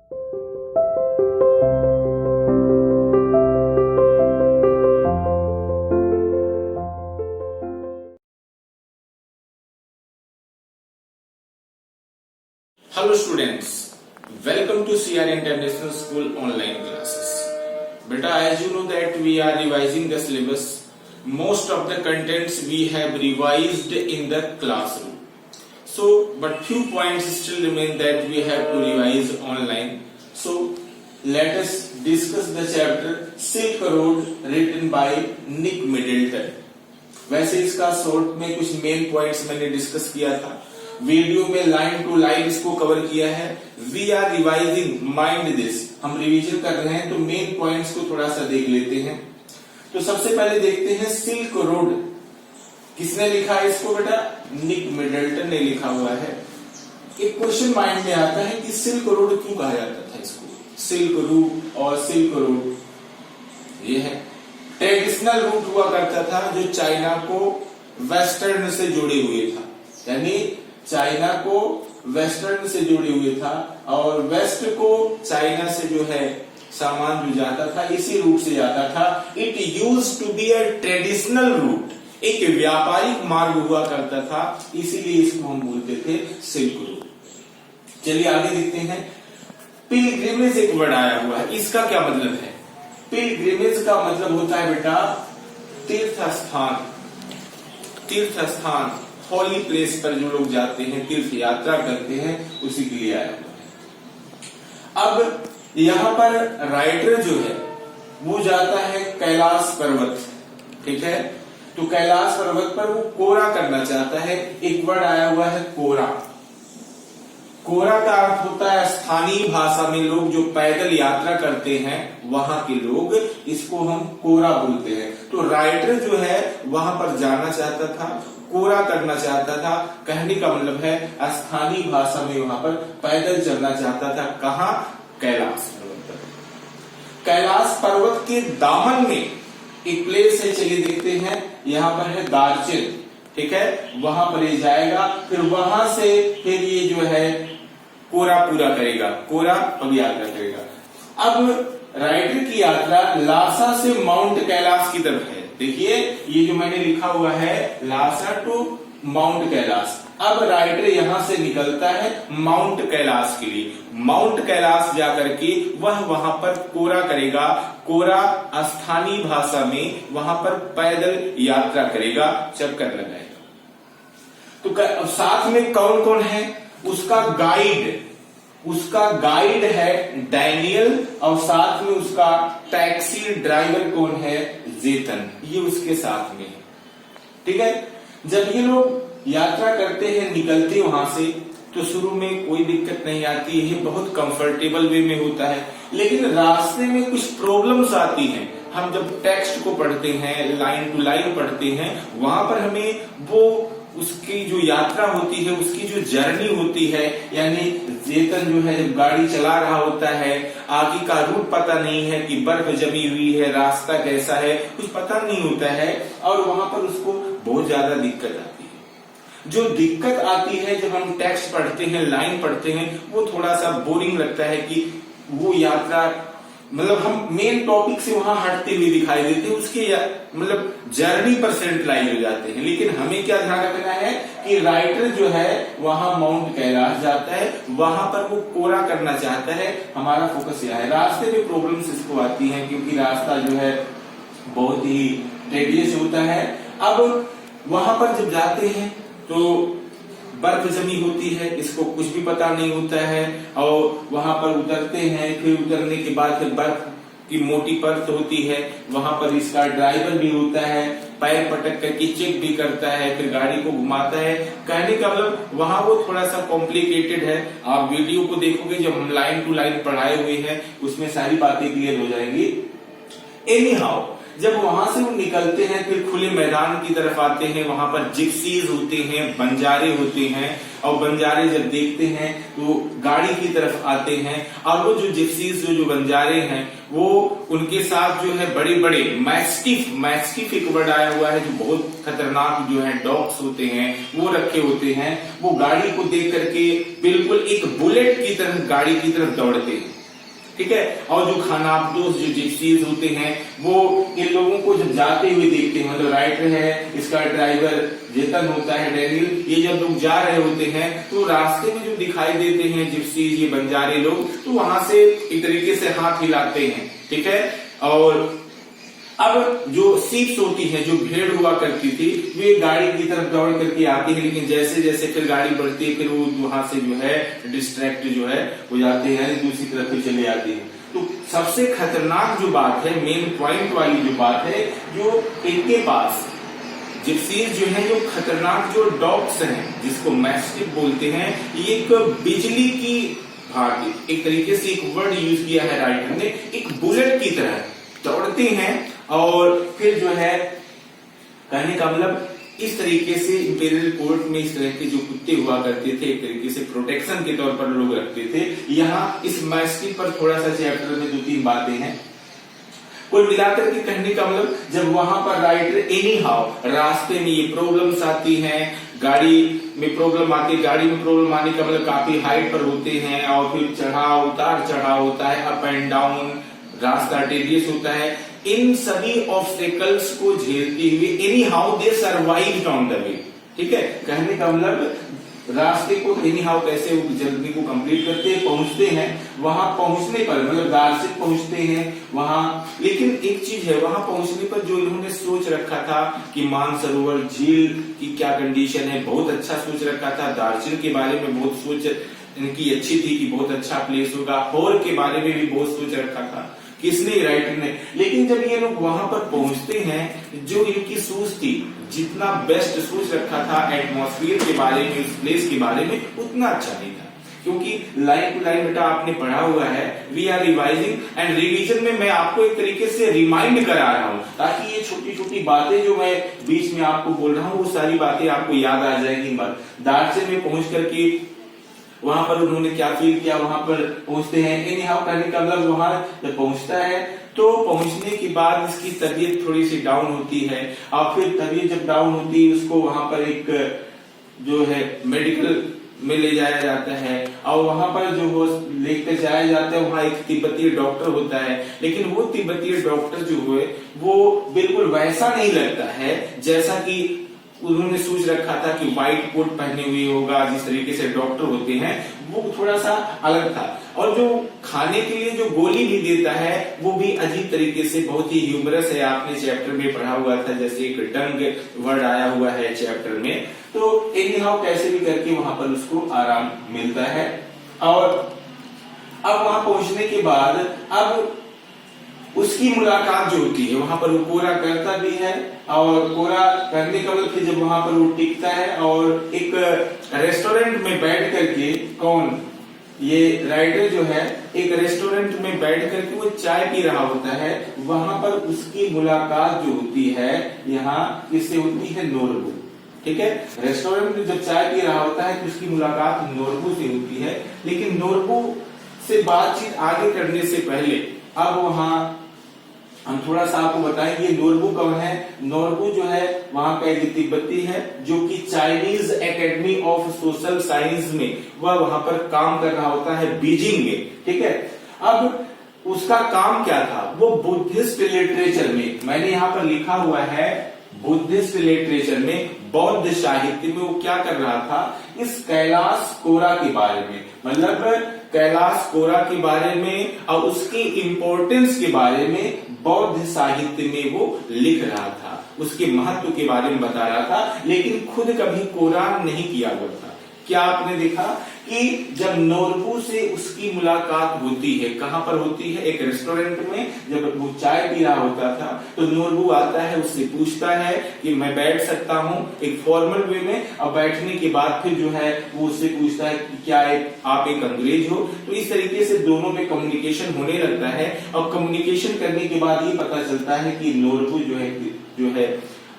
Hello students, welcome to CR International School online classes. Beta, as you know that we are revising the syllabus. Most of the contents we have revised in the classroom. So, but few points still remain that we have to revise online. So, let us discuss the chapter Silk Road written by Nick Middleton. वैसे इसका short में कुछ main points मैंने discuss किया था, video में line to line इसको कवर किया है. We are revising, mind this, हम रिवीजन कर रहे हैं तो मेन पॉइंट्स को थोड़ा सा देख लेते हैं. तो सबसे पहले देखते हैं सिल्क रोड. किसने लिखा है इसको बेटा? निक मिडल्टन ने लिखा हुआ है. एक क्वेश्चन माइंड में आता है कि सिल्क रोड क्यों कहा जाता था इसको? सिल्क रूट और सिल्क रोड ये है ट्रेडिशनल रूट हुआ करता था जो चाइना को वेस्टर्न से जोड़े हुए था, यानी चाइना को वेस्टर्न से जोड़े हुए था और वेस्ट को चाइना से जो है सामान जो जाता था इसी रूट से जाता था. It used to be a traditional route, एक व्यापारिक मार्ग हुआ करता था, इसीलिए इसको हम बोलते थे सिल्क रूट. चलिए आगे देखते हैं. पिलग्रिमेज एक वर्ड आया हुआ है, इसका क्या मतलब है? पिलग्रिमेज का मतलब होता है बेटा तीर्थ स्थान. तीर्थ स्थान, होली प्लेस पर जो लोग जाते हैं, तीर्थ यात्रा करते हैं, उसी के लिए आया हुआ है. अब यहाँ पर राइटर जो है वो जाता है कैलाश पर्वत, ठीक है. तो कैलाश पर्वत पर वो कोरा करना चाहता है. एक वर्ड आया हुआ है कोरा. कोरा का अर्थ होता है स्थानीय भाषा में लोग जो पैदल यात्रा करते हैं वहां के लोग, इसको हम कोरा बोलते हैं. तो राइटर जो है वहां पर जाना चाहता था, कोरा करना चाहता था. कहने का मतलब है स्थानीय भाषा में वहां पर पैदल चलना चाहता था. कहा? कैलाश पर्वत पर. कैलाश पर्वत के दामन में एक प्लेस है, चलिए देखते हैं. यहाँ पर है दार्जिलिंग, ठीक है. वहां पर ये जाएगा, फिर वहां से फिर ये जो है कोरा पूरा करेगा, कोरा अब यात्रा करेगा. अब राइटर की यात्रा लासा से माउंट कैलाश की तरफ है. देखिए ये जो मैंने लिखा हुआ है लासा टू माउंट कैलाश. अब राइटर यहां से निकलता है माउंट कैलाश के लिए. माउंट कैलाश जाकर के वह वहां पर कोरा करेगा. कोरा स्थानीय भाषा में वहां पर पैदल यात्रा करेगा, चक्कर लगाएगा. तो साथ में कौन कौन है? उसका गाइड है डैनियल और साथ में उसका टैक्सी ड्राइवर कौन है? जेतन. ये उसके साथ में है, ठीक है. जब ये लोग यात्रा करते हैं, निकलते वहां से, तो शुरू में कोई दिक्कत नहीं आती है, बहुत कंफर्टेबल वे में होता है. लेकिन रास्ते में कुछ प्रॉब्लम्स आती हैं. हम जब टेक्स्ट को पढ़ते हैं, लाइन टू लाइन पढ़ते हैं, वहां पर हमें वो उसकी जो यात्रा होती है, उसकी जो जर्नी होती है, यानी जेतन जो है जब गाड़ी चला रहा होता है, आगे का रूट पता नहीं है कि बर्फ जमी हुई है, रास्ता कैसा है, कुछ पता नहीं होता है और वहां पर उसको बहुत ज्यादा दिक्कत आती है. जो दिक्कत आती है जब हम टेक्स्ट पढ़ते हैं, लाइन पढ़ते हैं, वो थोड़ा सा बोरिंग लगता है कि वो यात्रा, मतलब हम मेन टॉपिक से वहां हटते हुए दिखाई देते हैं, उसके मतलब जर्नी पर सेंट्रलाइज हो जाते हैं. लेकिन हमें क्या ध्यान रखना है कि राइटर जो है वहां माउंट कैलाश जाता है, वहां पर वो कोरा करना चाहता है. हमारा फोकस यह है. रास्ते में प्रॉब्लम्स इसको आती हैं क्योंकि रास्ता जो है बहुत ही टेडियस होता है. अब वहां पर जब जाते हैं तो बर्फ जमी होती है, इसको कुछ भी पता नहीं होता है और वहां पर उतरते हैं. फिर उतरने के बाद फिर बर्फ की मोटी परत होती है, वहां पर इसका ड्राइवर भी होता है, पैर पटक करके चेक भी करता है, फिर गाड़ी को घुमाता है. कहने का मतलब वहां वो थोड़ा सा कॉम्प्लिकेटेड है. आप वीडियो को देखोगे, जब हम लाइन टू लाइन पढ़ाए हुए हैं उसमें सारी बातें क्लियर हो जाएंगी. एनी हाउ जब वहां से वो निकलते हैं फिर खुले मैदान की तरफ आते हैं, वहां पर जिप्सीज होते हैं, बंजारे होते हैं, और बंजारे जब देखते हैं तो गाड़ी की तरफ आते हैं, और वो जो जिप्सीज जो बंजारे हैं वो उनके साथ जो है बड़े बड़े मैस्टिफ एक वर्ड आया हुआ है जो बहुत खतरनाक जो है डॉग्स होते हैं वो रखे होते हैं। वो गाड़ी को देख करके बिल्कुल एक बुलेट की तरह गाड़ी की तरफ दौड़ते हैं, ठीक है। और जो खानाबदोश जो जिप्सीज होते हैं वो इन लोगों को जब जाते हुए देखते हैं, मतलब राइटर है, इसका ड्राइवर जेतन होता है डैनियल, ये जब लोग जा रहे होते हैं तो रास्ते में जो दिखाई देते हैं जिप्सीज ये बंजारे लोग, तो वहां से एक तरीके से हाथ हिलाते हैं, ठीक है। और अब जो सीप्स होती हैं, जो भेड़ हुआ करती थी, वे गाड़ी की तरफ दौड़ करके आती है, लेकिन जैसे जैसे फिर गाड़ी बढ़ती है फिर वो वहां से जो है डिस्ट्रैक्ट जो है हो जाते हैं, दूसरी तरफ भी चले आती है। तो सबसे खतरनाक जो बात है, मेन पॉइंट वाली जो बात है, जो इनके पास जिप्सीज जो है, जो खतरनाक जो डॉग्स हैं जिसको मैस्टिफ बोलते हैं, ये एक बिजली की भांति एक तरीके से एक वर्ड यूज किया है राइटर ने, एक बुलेट की तरह दौड़ते हैं। और फिर जो है कहने का मतलब इस तरीके से इंपीरियल कोर्ट में इस तरह के जो कुत्ते हुआ करते थे एक तरीके से प्रोटेक्शन के तौर पर लोग रखते थे। यहाँ इस मैस्टिफ पर थोड़ा सा चैप्टर में 2-3 बातें हैं। कुल मिलाकर के कहने का मतलब जब वहां पर राइटर एनी हाउ रास्ते में ये प्रॉब्लम्स आती हैं, गाड़ी में प्रॉब्लम आती है, गाड़ी में प्रॉब्लम आने का मतलब काफी हाइट पर होते हैं और फिर चढ़ाव उतार चढ़ाव होता है, अप एंड डाउन, रास्ता टेडियस होता है, इन सभी ऑब्स्टेकल्स को झेलते हुए any how they survived on the way, ठीक है। कहने का मतलब रास्ते को एनी हाउ कैसे वो जर्नी को कंप्लीट करते हैं, पहुंचते हैं, वहां पहुंचने पर मतलब दार्शनिक पहुंचते हैं वहां। लेकिन एक चीज है, वहां पहुंचने पर जो इन्होंने सोच रखा था कि मानसरोवर झील की क्या कंडीशन है, बहुत अच्छा सोच रखा था। दार्जिलिंग के बारे में बहुत सोच इनकी अच्छी थी कि बहुत अच्छा प्लेस होगा, होर के बारे में भी बहुत सोच रखा था किसने, राइटर ने। लेकिन जब ये लोग वहां पर पहुंचते हैं, जो इनकी सोच थी, जितना बेस्ट सोच रखा था एटमॉस्फेयर के बारे में, उस प्लेस के बारे में, उतना अच्छा नहीं था। क्योंकि लाइन टू लाइन बेटा आपने पढ़ा हुआ है, we are revising and revision में मैं आपको एक तरीके से रिमाइंड करा रहा हूं ताकि ये छोटी छोटी बातें जो मैं बीच में आपको बोल रहा हूं वो सारी बातें आपको याद आ जाएगी। दार्जिलिंग में पहुंच करके वहां पर उन्होंने क्या फील किया, वहां पर पहुंचते हैं, एनी हाउ कहने का मतलब वहां जब पहुंचता है तो पहुंचने के बाद इसकी तबीयत थोड़ी सी डाउन होती है, और फिर तबीयत जब डाउन होती है उसको वहां पर एक जो है मेडिकल में ले जाया जाता है, और वहां पर जो वो लेकर जाया जाता है वहां एक तिब्बतीय डॉक्टर होता है। लेकिन वो तिब्बतीय डॉक्टर जो हुए वो बिल्कुल वैसा नहीं लगता है जैसा कि उन्होंने सोच रखा था कि व्हाइट कोट पहने हुए होगा, जिस तरीके से डॉक्टर होते हैं वो थोड़ा सा अलग था। और जो खाने के लिए जो गोली भी देता है वो भी अजीब तरीके से, बहुत ही ह्यूमरस है, आपने चैप्टर में पढ़ा हुआ था, जैसे एक टंग वर्ड आया हुआ है चैप्टर में। तो एनी हाउ कैसे भी करके वहां पर उसको आराम मिलता है। और अब वहां पहुंचने के बाद अब उसकी मुलाकात जो होती है वहां पर वो कोरा करता भी है, और कोरा करने का मतलब जब वहां पर वो टिकता है और एक रेस्टोरेंट में बैठ करके, कौन ये राइटर जो है एक रेस्टोरेंट में बैठ करके वो चाय पी रहा होता है, वहां पर उसकी मुलाकात जो होती है यहाँ किससे होती है, नोरबू, ठीक है। रेस्टोरेंट में जब चाय पी रहा होता है तो उसकी मुलाकात नोरबू से होती है। लेकिन नोरबू से बातचीत आगे करने से पहले अब वहां हम थोड़ा सा आपको बताएंगे नोरबू कौन है। नोरबू जो है वहां का एक तिब्बती है जो कि Chinese academy of social science में वह वहां पर काम कर रहा होता है, बीजिंग में, ठीक है। अब उसका काम क्या था, वो बुद्धिस्ट लिटरेचर में, मैंने यहाँ पर लिखा हुआ है बुद्धिस्ट लिटरेचर में, बौद्ध साहित्य में वो क्या कर रहा था, इस कैलाश कोरा के बारे में, मतलब कैलाश कोरा के बारे में और उसकी इंपॉर्टेंस के बारे में बौद्ध साहित्य में वो लिख रहा था, उसके महत्व के बारे में बता रहा था। लेकिन खुद कभी कोरा नहीं किया हुआ था, क्या आपने देखा कि जब नोरबू से उसकी मुलाकात होती है, कहां पर होती है? एक रेस्टोरेंट में। जब वो चाय पी रहा होता था तो नोरबू आता है, उससे पूछता है कि मैं बैठ सकता हूं, एक फॉर्मल वे में। और बैठने के बाद फिर जो है वो उससे पूछता है कि क्या आप एक अंग्रेज हो? तो इस तरीके से दोनों में कम्युनिकेशन होने लगता है। और कम्युनिकेशन करने के बाद ये पता चलता है कि नोरबू जो है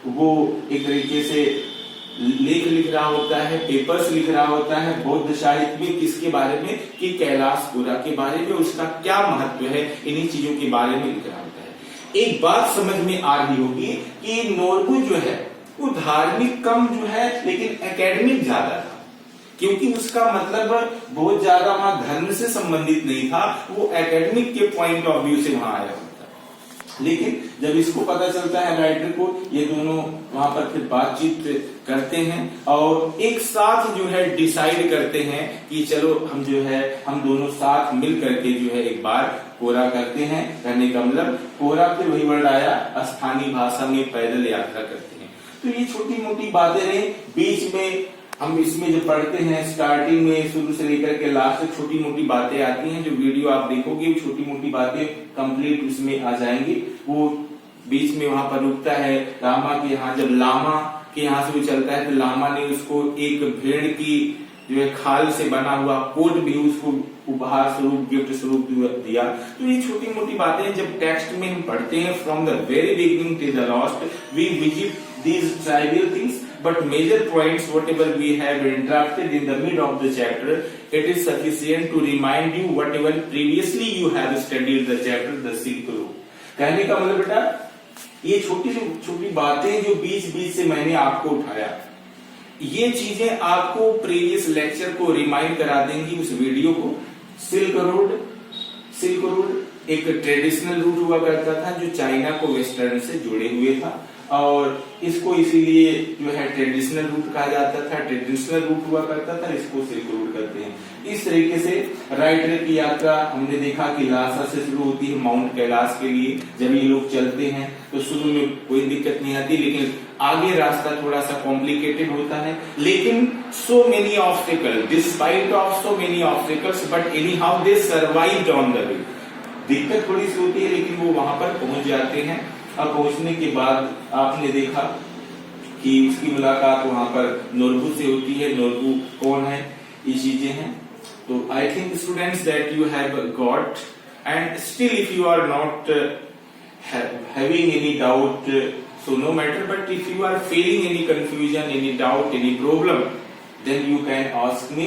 वो एक तरीके से लेख लिख रहा होता है, पेपर्स लिख रहा होता है बौद्ध साहित्य में। किसके बारे में? कि कैलाशपुरा के बारे में, उसका क्या महत्व है, इन्हीं चीजों के बारे में लिख रहा होता है। एक बात समझ में आ रही होगी कि नोरबू जो है वो धार्मिक कम जो है लेकिन एकेडमिक ज्यादा था, क्योंकि उसका मतलब बहुत ज्यादा वहां धर्म से संबंधित नहीं था, वो एकेडमिक के पॉइंट ऑफ व्यू से वहां आया होता। लेकिन जब इसको पता चलता है राइटर को, ये दोनों वहां पर फिर बातचीत करते हैं और एक साथ जो है डिसाइड करते हैं कि चलो हम दोनों साथ मिल करके जो है एक बार कोरा करते हैं। कहने का मतलब कोरा, फिर वही वर्ड आया, स्थानीय भाषा में पैदल यात्रा करते हैं। तो ये छोटी मोटी बातें रही। बीच में हम इसमें जो पढ़ते हैं स्टार्टिंग में शुरू से लेकर के लास्ट तक छोटी मोटी बातें आती हैं। जो वीडियो आप देखोगे छोटी मोटी बातें कंप्लीट उसमें आ जाएंगी। वो बीच में वहां पर रुकता है लामा के यहाँ। जब लामा के यहाँ से वो चलता है तो लामा ने उसको एक भेड़ की जो है खाल से बना हुआ कोट भी उसको उपहार स्वरूप, गिफ्ट स्वरूप दिया। तो ये छोटी मोटी बातें जब टेक्स्ट में हम पढ़ते हैं from the very beginning till the last we visit these trivial things, but major points whatever we have interrupted in the mid of the chapter, it is sufficient to remind you whatever previously you have studied the chapter the Silk Road. कहने का मतलब बेटा ये छोटी छोटी बातें जो बीच बीच से मैंने आपको उठाया, ये चीजें आपको प्रीवियस लेक्चर को रिमाइंड करा देंगी उस वीडियो को। सिल्क रोड एक ट्रेडिशनल रूट हुआ करता था जो चाइना को वेस्टर्न से जुड़े हुए था और इसको इसीलिए जो है ट्रेडिशनल रूट कहा जाता था। ट्रेडिशनल रूट हुआ करता था, इसको सिल्क रूट करते हैं। इस तरीके से राइटर की यात्रा हमने देखा कि लासा से शुरू होती है माउंट कैलाश के लिए। जब ये लोग चलते हैं तो शुरू में कोई दिक्कत नहीं आती, लेकिन आगे रास्ता थोड़ा सा कॉम्प्लिकेटेड होता है। लेकिन so many obstacle, despite of so many obstacles, but any how they survived on the way. दिक्कत थोड़ी सी होती है लेकिन वो वहां पर पहुंच जाते हैं। अब पहुंचने के बाद आपने देखा कि उसकी मुलाकात वहां पर नोरबू से होती है। नोरबू कौन है, ये चीजें हैं। तो I think students that you have got, and still if you are not having any doubt, so no matter, but if you are feeling any confusion, any doubt, any problem, then you can ask me.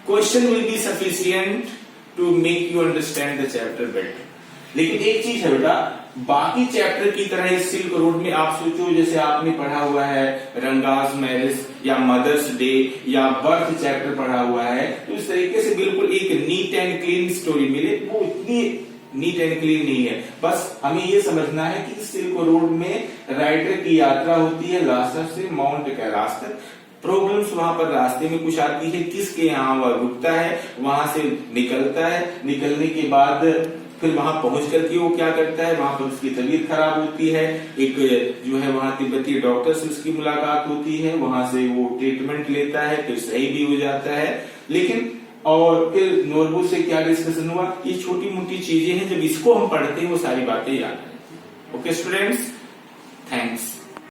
Question will be sufficient to make you understand the chapter better. लेकिन एक चीज है बेटा, बाकी chapter की तरह इस silk road में आप सोचो जैसे आपने पढ़ा हुआ है रंगास मैरिज या मदर्स डे या बर्थ चैप्टर पढ़ा हुआ है, तो इस तरीके से बिल्कुल एक नीट एंड क्लीन स्टोरी मिले। वो इतनी नीट एंड क्लीन नहीं है। बस हमें ये समझना है कि सिल्क रोड में राइटर की यात्रा होती है लासा से माउंट कैलाश तक। प्रॉब्लम्स वहां पर रास्ते में कुछ आती है, किसके यहाँ वह रुकता है, वहां से निकलता है, निकलने के बाद फिर वहां पहुंच करके वो क्या करता है, वहां पर उसकी तबीयत खराब होती है। एक जो है वहां तिब्बती डॉक्टर से उसकी मुलाकात होती है, वहां से वो ट्रीटमेंट लेता है, फिर सही भी हो जाता है। लेकिन और फिर नोरबू से क्या डिस्कशन हुआ, ये छोटी मोटी चीजें हैं, जब इसको हम पढ़ते हैं वो सारी बातें याद रहती हैं। Okay students, thanks.